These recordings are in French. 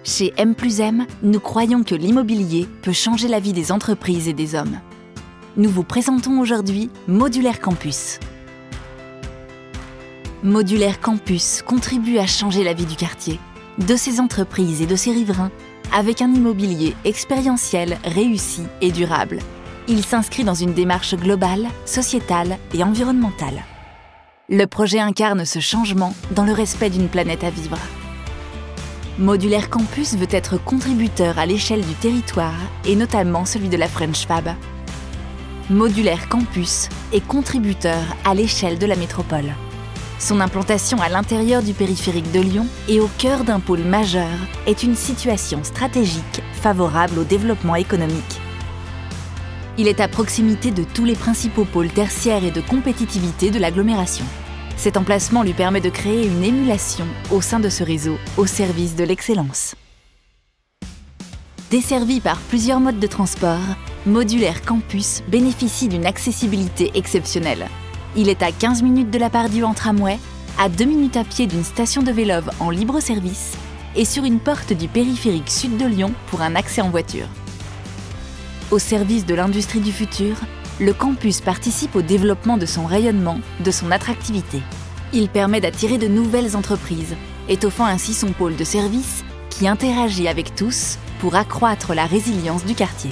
Chez M+M, nous croyons que l'immobilier peut changer la vie des entreprises et des hommes. Nous vous présentons aujourd'hui Modulaire Campus. Modulaire Campus contribue à changer la vie du quartier, de ses entreprises et de ses riverains, avec un immobilier expérientiel, réussi et durable. Il s'inscrit dans une démarche globale, sociétale et environnementale. Le projet incarne ce changement dans le respect d'une planète à vivre. Modulaire Campus veut être contributeur à l'échelle du territoire et notamment celui de la French Fab. Modulaire Campus est contributeur à l'échelle de la métropole. Son implantation à l'intérieur du périphérique de Lyon et au cœur d'un pôle majeur est une situation stratégique favorable au développement économique. Il est à proximité de tous les principaux pôles tertiaires et de compétitivité de l'agglomération. Cet emplacement lui permet de créer une émulation au sein de ce réseau au service de l'excellence. Desservi par plusieurs modes de transport, Modulaire Campus bénéficie d'une accessibilité exceptionnelle. Il est à 15 minutes de la Part-Dieu en tramway, à 2 minutes à pied d'une station de Vélove en libre service et sur une porte du périphérique sud de Lyon pour un accès en voiture. Au service de l'industrie du futur, le campus participe au développement de son rayonnement, de son attractivité. Il permet d'attirer de nouvelles entreprises, étoffant ainsi son pôle de service qui interagit avec tous pour accroître la résilience du quartier.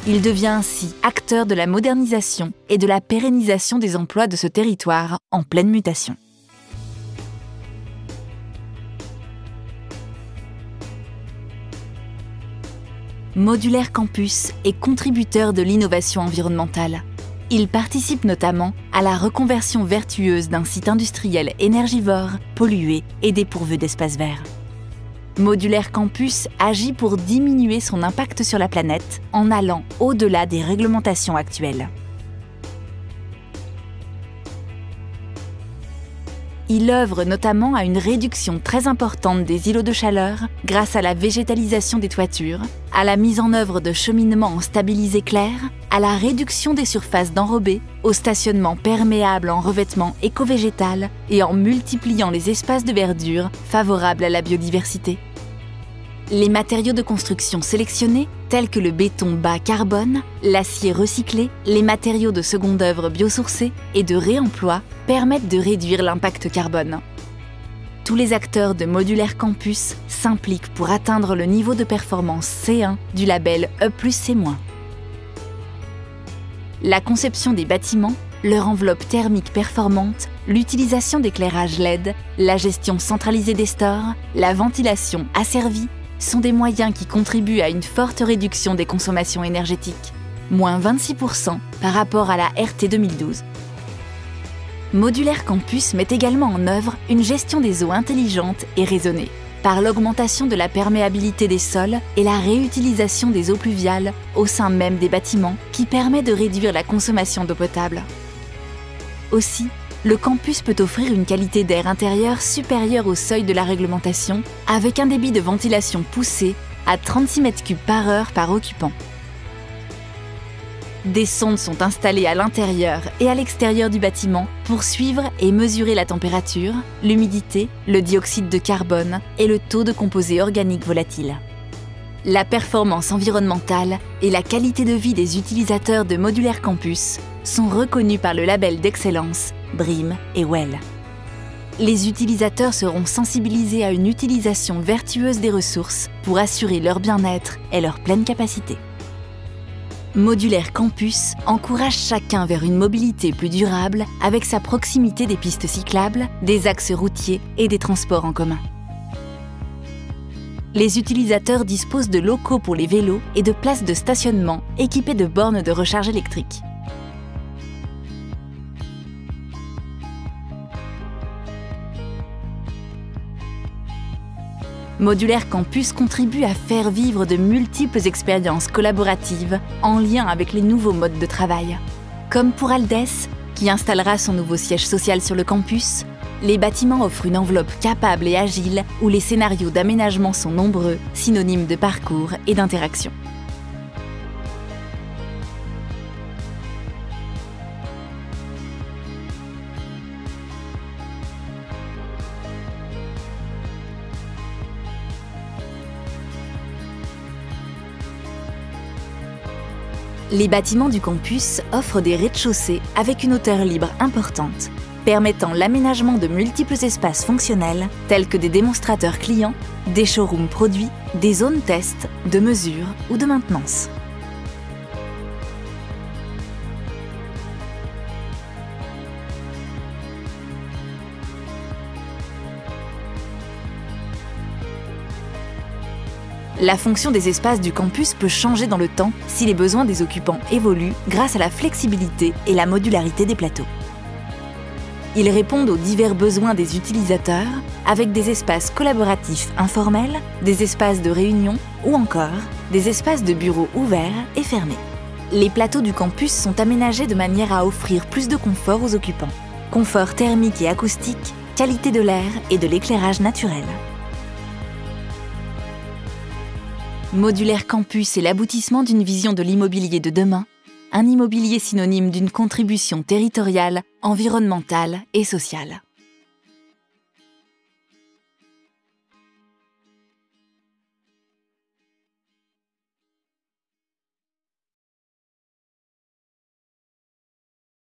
Il devient ainsi acteur de la modernisation et de la pérennisation des emplois de ce territoire en pleine mutation. Modulaire Campus est contributeur de l'innovation environnementale. Il participe notamment à la reconversion vertueuse d'un site industriel énergivore, pollué et dépourvu d'espaces verts. Modulaire Campus agit pour diminuer son impact sur la planète en allant au-delà des réglementations actuelles. Il œuvre notamment à une réduction très importante des îlots de chaleur grâce à la végétalisation des toitures, à la mise en œuvre de cheminements en stabilisé clair, à la réduction des surfaces d'enrobés, au stationnement perméable en revêtement éco-végétal et en multipliant les espaces de verdure favorables à la biodiversité. Les matériaux de construction sélectionnés, tels que le béton bas carbone, l'acier recyclé, les matériaux de seconde œuvre biosourcés et de réemploi, permettent de réduire l'impact carbone. Tous les acteurs de Modulaire Campus s'impliquent pour atteindre le niveau de performance C1 du label E+C-. La conception des bâtiments, leur enveloppe thermique performante, l'utilisation d'éclairage LED, la gestion centralisée des stores, la ventilation asservie, sont des moyens qui contribuent à une forte réduction des consommations énergétiques, moins 26% par rapport à la RT 2012. Modulaire Campus met également en œuvre une gestion des eaux intelligente et raisonnée, par l'augmentation de la perméabilité des sols et la réutilisation des eaux pluviales au sein même des bâtiments, qui permet de réduire la consommation d'eau potable. Aussi, le campus peut offrir une qualité d'air intérieur supérieure au seuil de la réglementation, avec un débit de ventilation poussé à 36 m3 par heure par occupant. Des sondes sont installées à l'intérieur et à l'extérieur du bâtiment pour suivre et mesurer la température, l'humidité, le dioxyde de carbone et le taux de composés organiques volatiles. La performance environnementale et la qualité de vie des utilisateurs de Modulaire Campus sont reconnus par le label d'excellence BREEAM et WELL. Les utilisateurs seront sensibilisés à une utilisation vertueuse des ressources pour assurer leur bien-être et leur pleine capacité. Modulaire Campus encourage chacun vers une mobilité plus durable avec sa proximité des pistes cyclables, des axes routiers et des transports en commun. Les utilisateurs disposent de locaux pour les vélos et de places de stationnement équipées de bornes de recharge électrique. Modulaire Campus contribue à faire vivre de multiples expériences collaboratives en lien avec les nouveaux modes de travail. Comme pour Aldes, qui installera son nouveau siège social sur le campus, les bâtiments offrent une enveloppe capable et agile où les scénarios d'aménagement sont nombreux, synonymes de parcours et d'interaction. Les bâtiments du campus offrent des rez-de-chaussée avec une hauteur libre importante, permettant l'aménagement de multiples espaces fonctionnels tels que des démonstrateurs clients, des showrooms produits, des zones test, de mesure ou de maintenance. La fonction des espaces du campus peut changer dans le temps si les besoins des occupants évoluent grâce à la flexibilité et la modularité des plateaux. Ils répondent aux divers besoins des utilisateurs avec des espaces collaboratifs informels, des espaces de réunion ou encore des espaces de bureaux ouverts et fermés. Les plateaux du campus sont aménagés de manière à offrir plus de confort aux occupants. Confort thermique et acoustique, qualité de l'air et de l'éclairage naturel. Modulaire Campus est l'aboutissement d'une vision de l'immobilier de demain, un immobilier synonyme d'une contribution territoriale, environnementale et sociale.